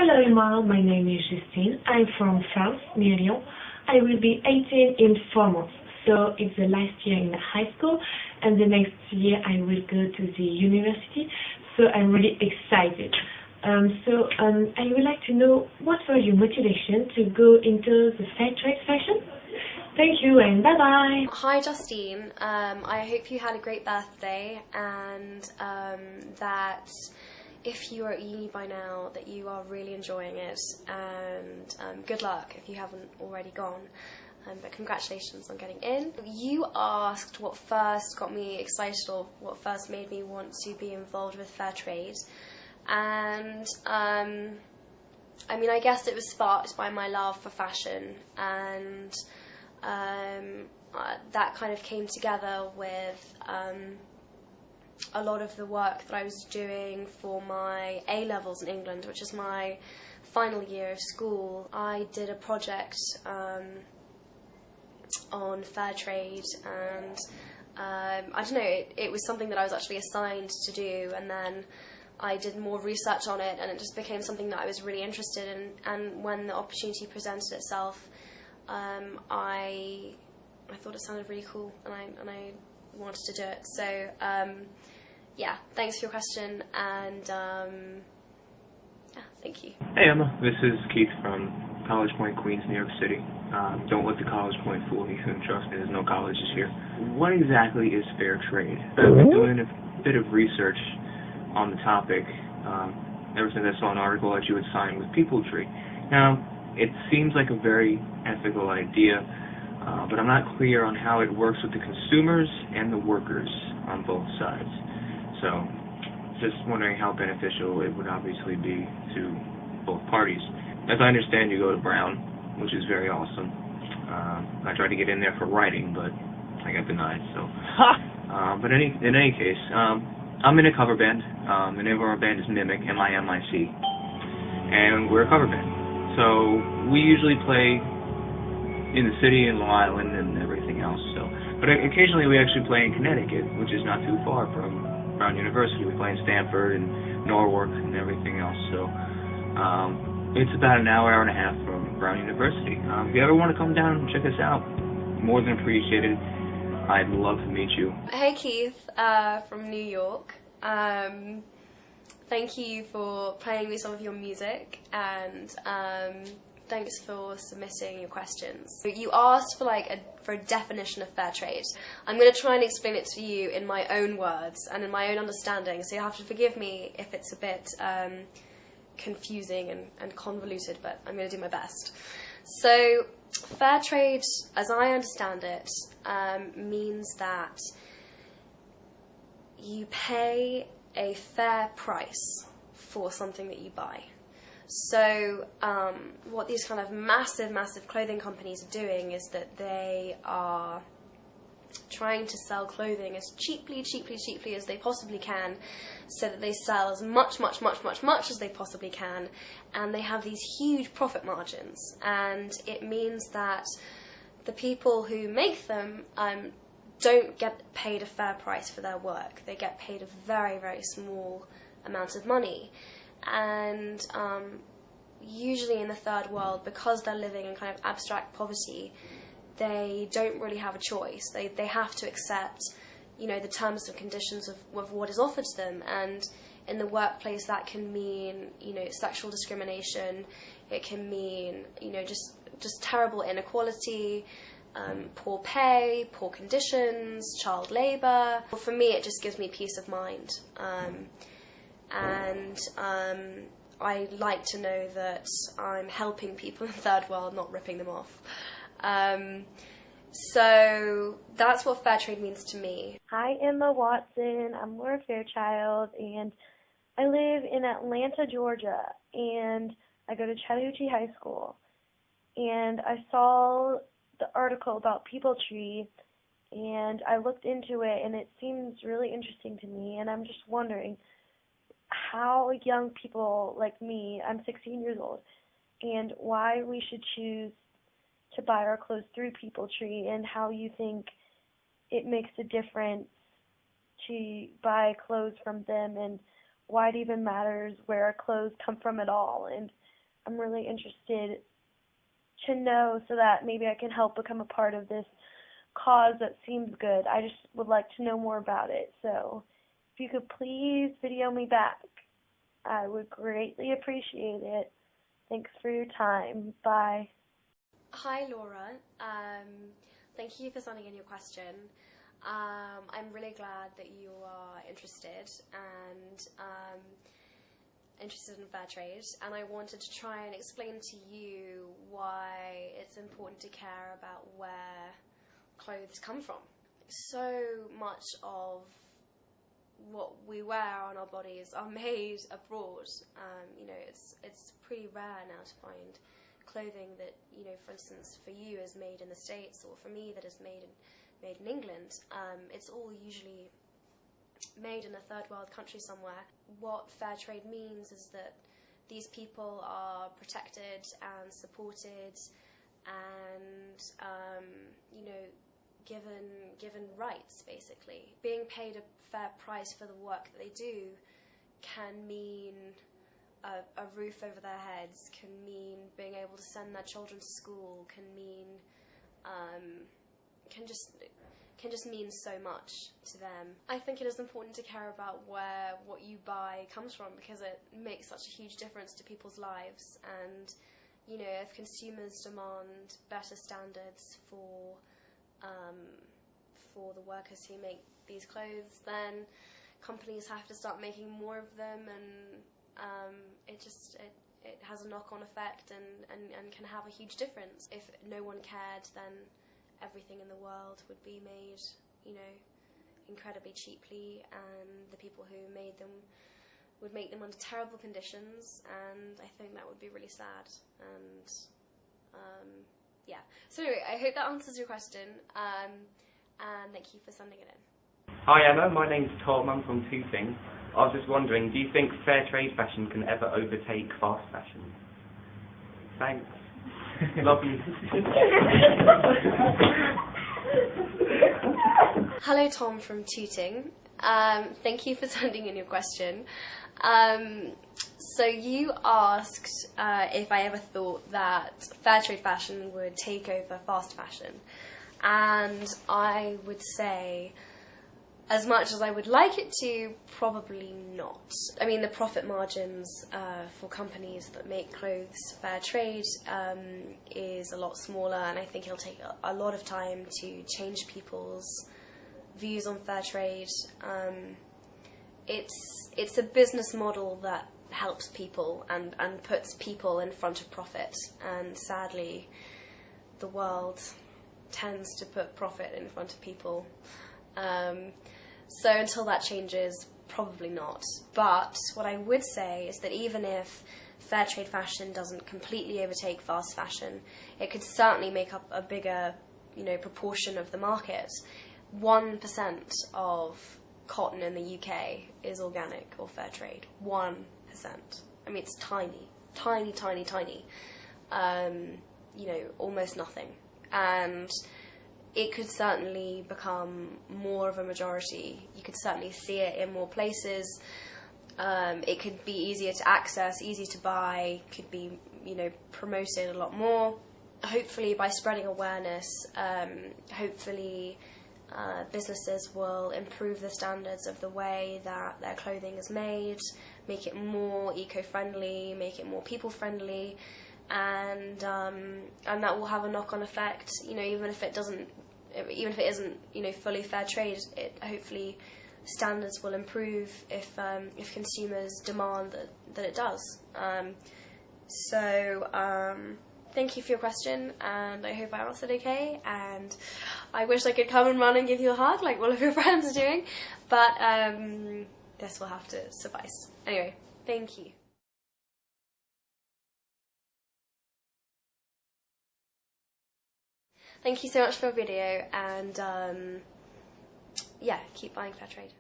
Hello Emma, my name is Justine. I'm from France, near Lyon. I will be 18 in 4 months. So it's the last year in high school and the next year I will go to the university. So I'm really excited. I would like to know what was your motivation to go into the fair trade fashion? Thank you and bye bye. Hi Justine, I hope you had a great birthday and that if you are at uni by now that you are really enjoying it, and good luck if you haven't already gone. But congratulations on getting in. You asked what first got me excited or what first made me want to be involved with fair trade. And I mean, I guess it was sparked by my love for fashion, and that kind of came together with a lot of the work that I was doing for my A-levels in England, which is my final year of school. I did a project on fair trade, and I don't know, it was something that I was actually assigned to do, and then I did more research on it, and it just became something that I was really interested in. And when the opportunity presented itself, I thought it sounded really cool, and I wanted to do it. So yeah, thanks for your question, and yeah, thank you. Hey Emma, this is Keith from College Point, Queens, New York City. Don't let the College Point fool you, trust me, there's no colleges here. What exactly is fair trade? I've been doing a bit of research on the topic ever since I saw an article that you had signed with PeopleTree. Now, it seems like a very ethical idea, but I'm not clear on how it works with the consumers and the workers on both sides. So, just wondering how beneficial it would obviously be to both parties. As I understand, you go to Brown, which is very awesome. I tried to get in there for writing, but I got denied. So, but in any case, I'm in a cover band. The name of our band is Mimic, M-I-M-I-C, and we're a cover band. So we usually play in the city, in Long Island, and everything else. So, but occasionally we actually play in Connecticut, which is not too far from Brown University. We play in Stamford and Norwalk and everything else. So it's about an hour and a half from Brown University. If you ever want to come down and check us out, more than appreciated. I'd love to meet you. Hey Keith, from New York. Thank you for playing me some of your music, and thanks for submitting your questions. You asked for for a definition of fair trade. I'm going to try and explain it to you in my own words and in my own understanding, so you'll have to forgive me if it's a bit confusing and convoluted, but I'm going to do my best. So, fair trade, as I understand it, means that you pay a fair price for something that you buy. So what these kind of massive clothing companies are doing is that they are trying to sell clothing as cheaply as they possibly can, so that they sell as much as they possibly can, and they have these huge profit margins. And it means that the people who make them don't get paid a fair price for their work. They get paid a very small amount of money. And usually in the third world, because they're living in kind of abstract poverty, they don't really have a choice. They have to accept, the terms and conditions of what is offered to them. And in the workplace, that can mean, sexual discrimination. It can mean, just terrible inequality, poor pay, poor conditions, child labour. For me, it just gives me peace of mind. I like to know that I'm helping people in the third world, not ripping them off. So that's what fair trade means to me. Hi, Emma Watson. I'm Laura Fairchild, and I live in Atlanta, Georgia, and I go to Chattahoochee High School. And I saw the article about PeopleTree, and I looked into it, and it seems really interesting to me, and I'm just wondering how young people like me, I'm 16 years old, and why we should choose to buy our clothes through PeopleTree, and how you think it makes a difference to buy clothes from them, and why it even matters where our clothes come from at all, and I'm really interested to know so that maybe I can help become a part of this cause that seems good. I just would like to know more about it. So if you could please video me back, I would greatly appreciate it. Thanks for your time. Bye. Hi Laura, thank you for sending in your question. I'm really glad that you are interested and interested in fair trade, and I wanted to try and explain to you why it's important to care about where clothes come from. So much of what we wear on our bodies are made abroad. You know, it's pretty rare now to find clothing that, you know, for instance, for you is made in the States, or for me that is made in England. It's all usually made in a third world country somewhere. What fair trade means is that these people are protected and supported and, you know, given rights, basically. Being paid a fair price for the work that they do can mean a roof over their heads, can mean being able to send their children to school, can mean can just mean so much to them. I think it is important to care about where what you buy comes from, because it makes such a huge difference to people's lives. And, you know, if consumers demand better standards for the workers who make these clothes, then companies have to start making more of them, and it has a knock-on effect and can have a huge difference. If no one cared, then everything in the world would be made, you know, incredibly cheaply, and the people who made them would make them under terrible conditions, and I think that would be really sad. And yeah. So anyway, I hope that answers your question, and thank you for sending it in. Hi Emma, my name's Tom, I'm from Tooting. I was just wondering, do you think fair trade fashion can ever overtake fast fashion? Thanks. Love you. Hello Tom from Tooting. Thank you for sending in your question. So you asked if I ever thought that fair trade fashion would take over fast fashion. And I would say, as much as I would like it to, probably not. I mean, the profit margins for companies that make clothes fair trade is a lot smaller, and I think it'll take a lot of time to change people's views on fair trade. It's a business model that helps people and puts people in front of profit, and sadly the world tends to put profit in front of people. So until that changes, probably not. But what I would say is that even if fair trade fashion doesn't completely overtake fast fashion, it could certainly make up a bigger, you know, proportion of the market. 1% of cotton in the UK is organic or fair trade. 1%. I mean, it's tiny, tiny, tiny, tiny. You know, almost nothing. And it could certainly become more of a majority. You could certainly see it in more places. It could be easier to access, easier to buy, could be, you know, promoted a lot more. Hopefully by spreading awareness, hopefully businesses will improve the standards of the way that their clothing is made, make it more eco-friendly, make it more people-friendly, and that will have a knock-on effect. You know, even if it isn't, you know, fully fair trade, hopefully standards will improve if consumers demand that it does. Thank you for your question, and I hope I answered okay, and I wish I could come and run and give you a hug like all of your friends are doing, but this will have to suffice. Anyway, thank you. Thank you so much for your video, and yeah, keep buying fair trade.